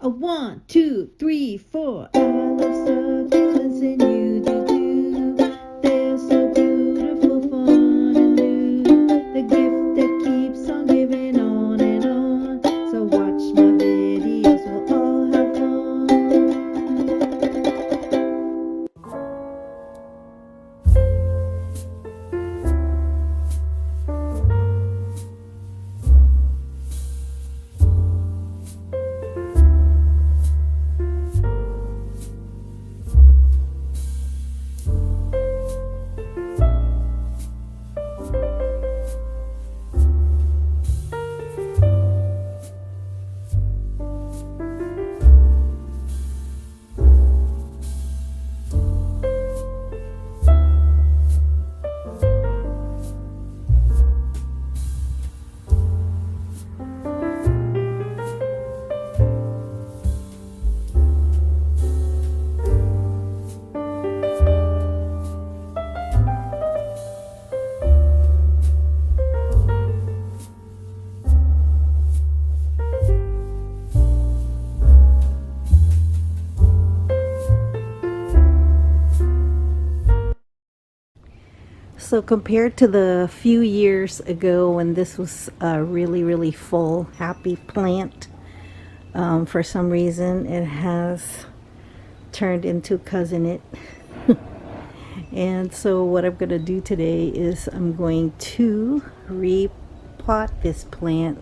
A 1, 2, 3, 4. I love succulents and you do too. They're so beautiful, fun and new. The gift that keeps on giving on and on. So watch my videos, we'll all have So compared to the few years ago when this was a really full, happy plant, for some reason it has turned into cousin it. And so what I'm going to do today is I'm going to repot this plant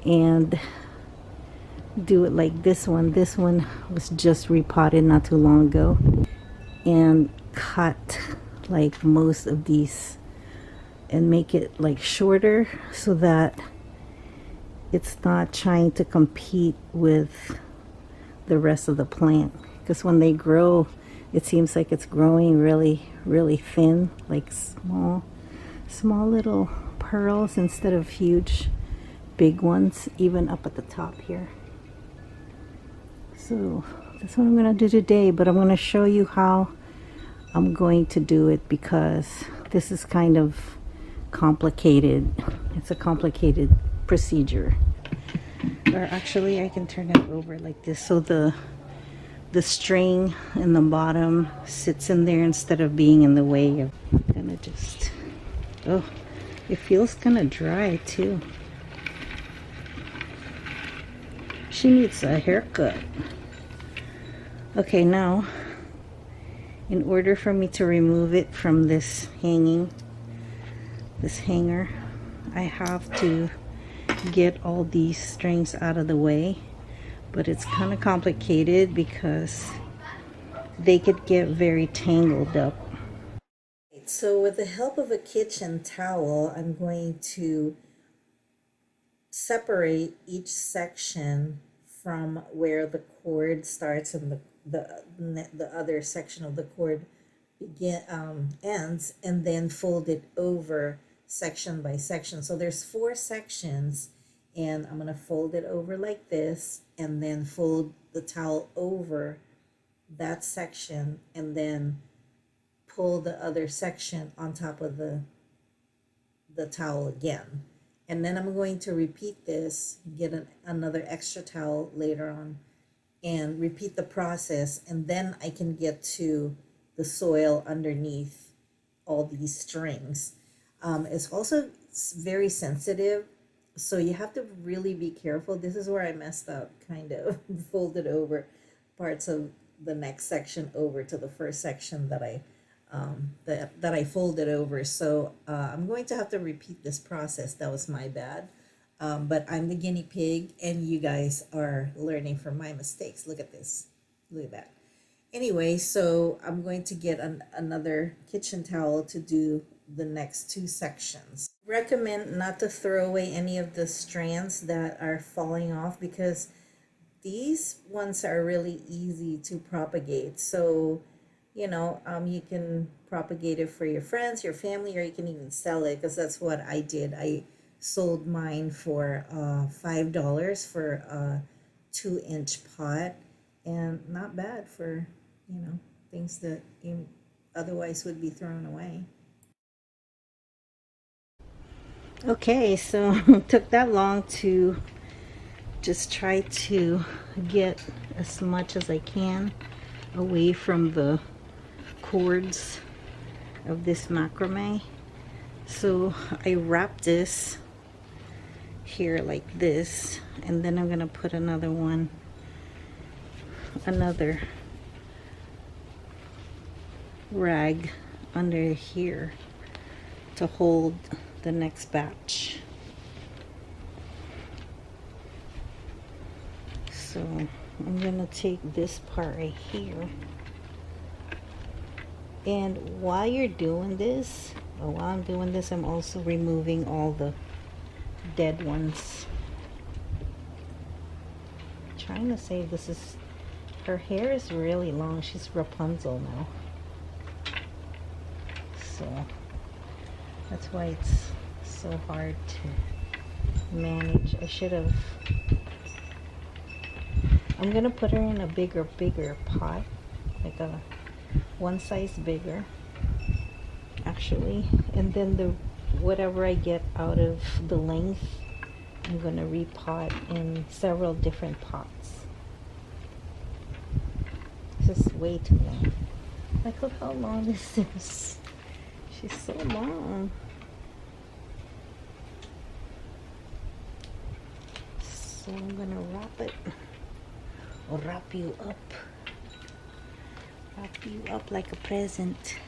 and do it like this one. This one was just repotted not too long ago, and cut like most of these and make it like shorter so that it's not trying to compete with the rest of the plant, because when they grow it seems like it's growing really thin, like small little pearls instead of huge big ones, even up at the top here. So that's what I'm going to do today, but I'm going to show you how I'm going to do it because this is kind of complicated. It's a complicated procedure. Or actually I can turn it over like this so the string in the bottom sits in there instead of being in the way. Of gonna just, oh, it feels kind of dry too. She needs a haircut. Okay, now in order for me to remove it from this hanger, I have to get all these strings out of the way, but it's kind of complicated because they could get very tangled up. So with the help of a kitchen towel, I'm going to separate each section from where the cord starts and the other section of the cord ends, and then fold it over section by section. So there's 4 sections, and I'm going to fold it over like this and then fold the towel over that section and then pull the other section on top of the towel again. And then I'm going to repeat this, get another extra towel later on, and repeat the process, and then I can get to the soil underneath all these strings. It's also very sensitive, so you have to really be careful. This is where I messed up, kind of folded over parts of the next section over to the first section that I folded over. So I'm going to have to repeat this process. That was my bad. But I'm the guinea pig, and you guys are learning from my mistakes. Look at this. Look at that. Anyway, so I'm going to get another kitchen towel to do the next 2 sections. Recommend not to throw away any of the strands that are falling off, because these ones are really easy to propagate. So, you can propagate it for your friends, your family, or you can even sell it, because that's what I did. I sold mine for $5 for a 2-inch pot, and not bad for things that otherwise would be thrown away. Okay, so it took that long to just try to get as much as I can away from the cords of this macrame. So I wrap this here like this, and then I'm gonna put another rag under here to hold the next batch. So I'm gonna take this part right here, and while you're doing this, or while I'm doing this, I'm also removing all the dead ones. I'm trying to say, this is, her hair is really long. She's Rapunzel now, so that's why it's so hard to manage. I should have, I'm gonna put her in a bigger pot, like a one size bigger actually, and then the whatever I get out of the length, I'm gonna repot in several different pots. This is way too long. Like, look how long this is. She's so long. So I'm gonna wrap it, or wrap you up like a present.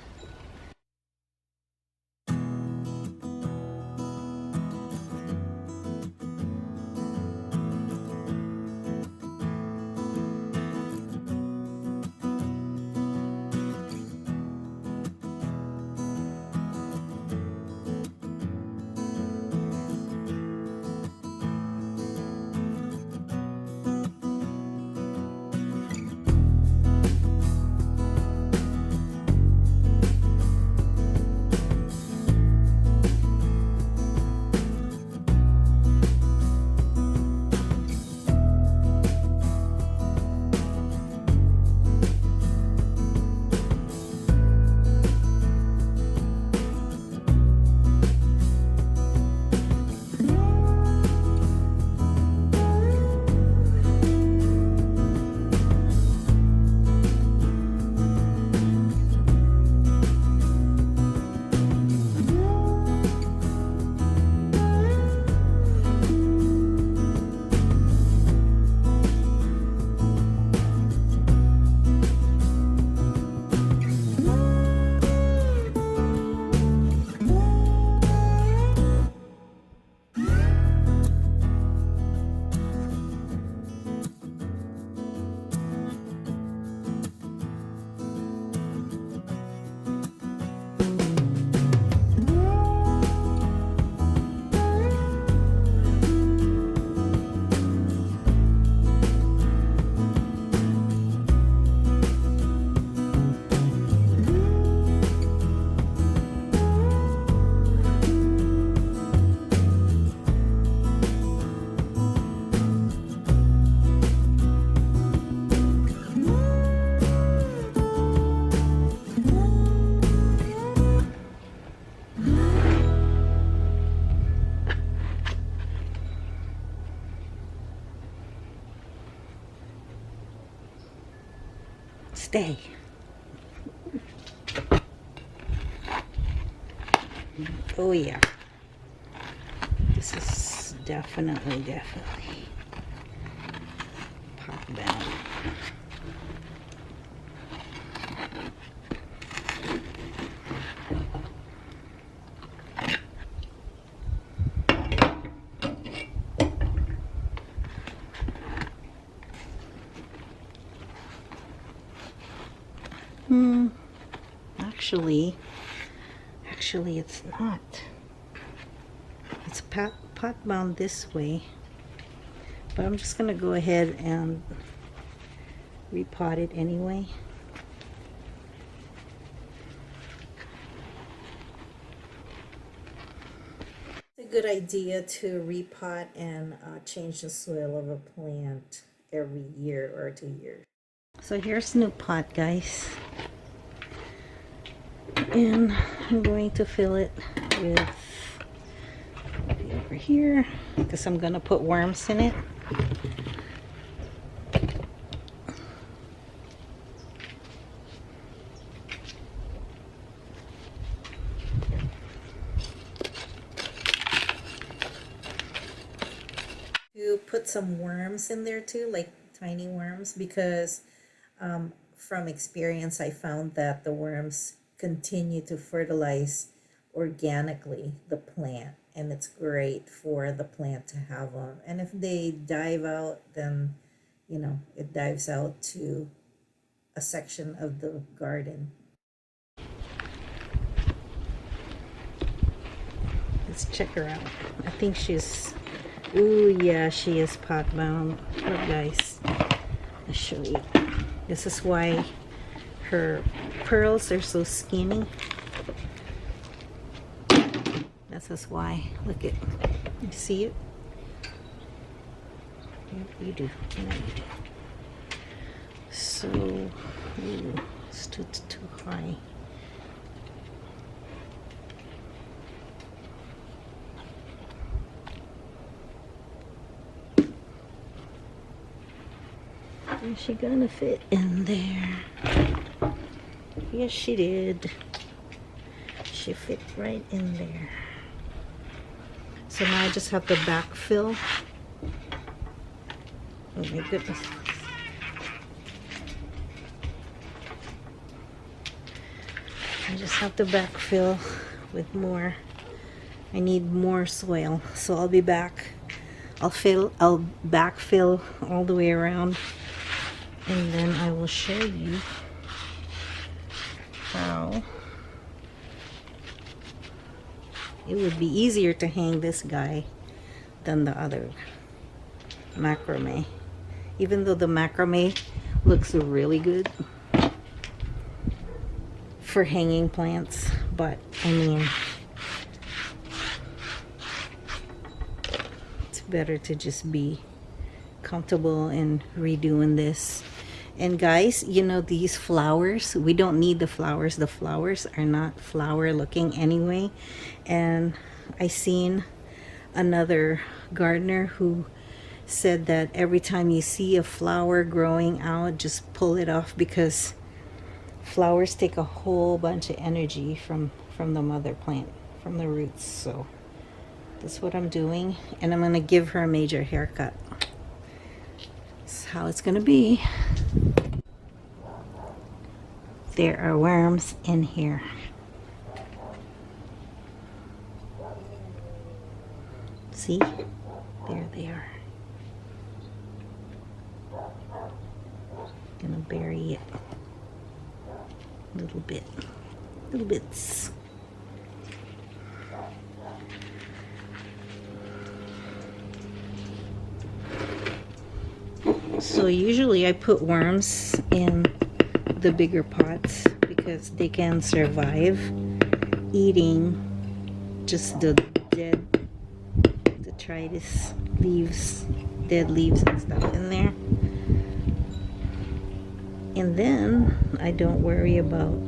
Stay. Oh yeah. This is definitely pop down. Actually it's not. It's pot bound this way, but I'm just gonna go ahead and repot it anyway. It's a good idea to repot and change the soil of a plant every year or 2 years. So here's new pot, guys, and I'm going to fill it with over here because I'm gonna put worms in it. put some worms in there too, like tiny worms, because from experience, I found that the worms continue to fertilize organically the plant, and it's great for the plant to have them. And if they dive out, then it dives out to a section of the garden. Let's check her out. I think she's, ooh, yeah, she is pot bound. Look, guys, I'll show you. This is why her pearls are so skinny. This is why. Look at, you see it? Yep, you do. Yeah, you do. So, ooh, it's too high. Is she gonna fit in there? Yes, she did. She fit right in there. So now I just have to backfill. Oh my goodness. I just have to backfill with more. I need more soil. So I'll be back. I'll backfill all the way around, and then I will show you how it would be easier to hang this guy than the other macrame. Even though the macrame looks really good for hanging plants, but I mean, it's better to just be comfortable in redoing this. And guys, these flowers, we don't need the flowers. The flowers are not flower looking anyway. And I seen another gardener who said that every time you see a flower growing out, just pull it off, because flowers take a whole bunch of energy from the mother plant, from the roots. So that's what I'm doing, and I'm gonna give her a major haircut. That's how it's gonna be. There are worms in here. See? There they are. Gonna bury it a little bit. Little bits. So usually I put worms in the bigger pots because they can survive eating just the dead detritus leaves, dead leaves and stuff in there. And then I don't worry about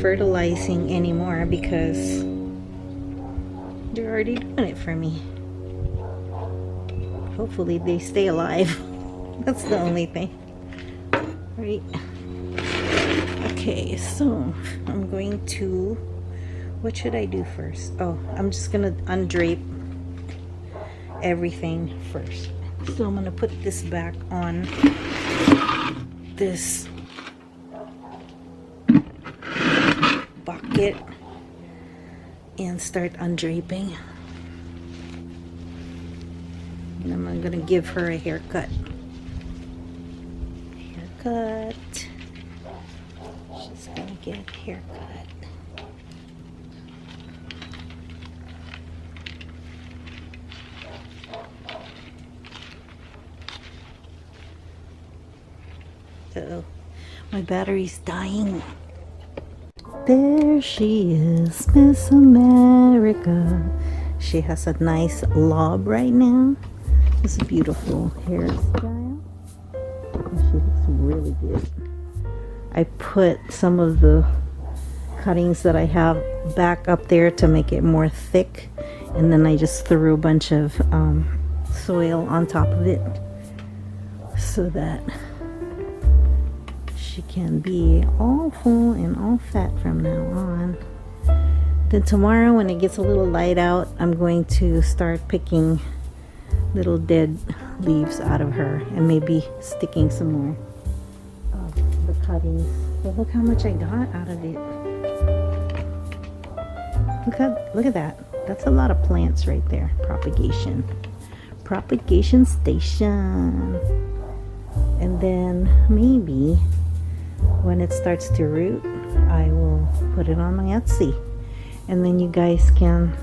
fertilizing anymore because they're already doing it for me. Hopefully they stay alive. That's the only thing. Right? Okay, so I'm going to, what should I do first? Oh, I'm just gonna undrape everything first. So I'm gonna put this back on this bucket and start undraping. And I'm gonna give her a haircut. Haircut. She's gonna get a haircut. Uh-oh, my battery's dying. There she is, Miss America. She has a nice lob right now. This beautiful hairstyle. She looks really good. I put some of the cuttings that I have back up there to make it more thick, and then I just threw a bunch of soil on top of it so that she can be all full and all fat from now on. Then tomorrow when it gets a little light out, I'm going to start picking little dead leaves out of her, and maybe sticking some more of the cuttings. But look how much I got out of it. Look at that. That's a lot of plants right there. Propagation station. And then maybe when it starts to root, I will put it on my Etsy, and then you guys can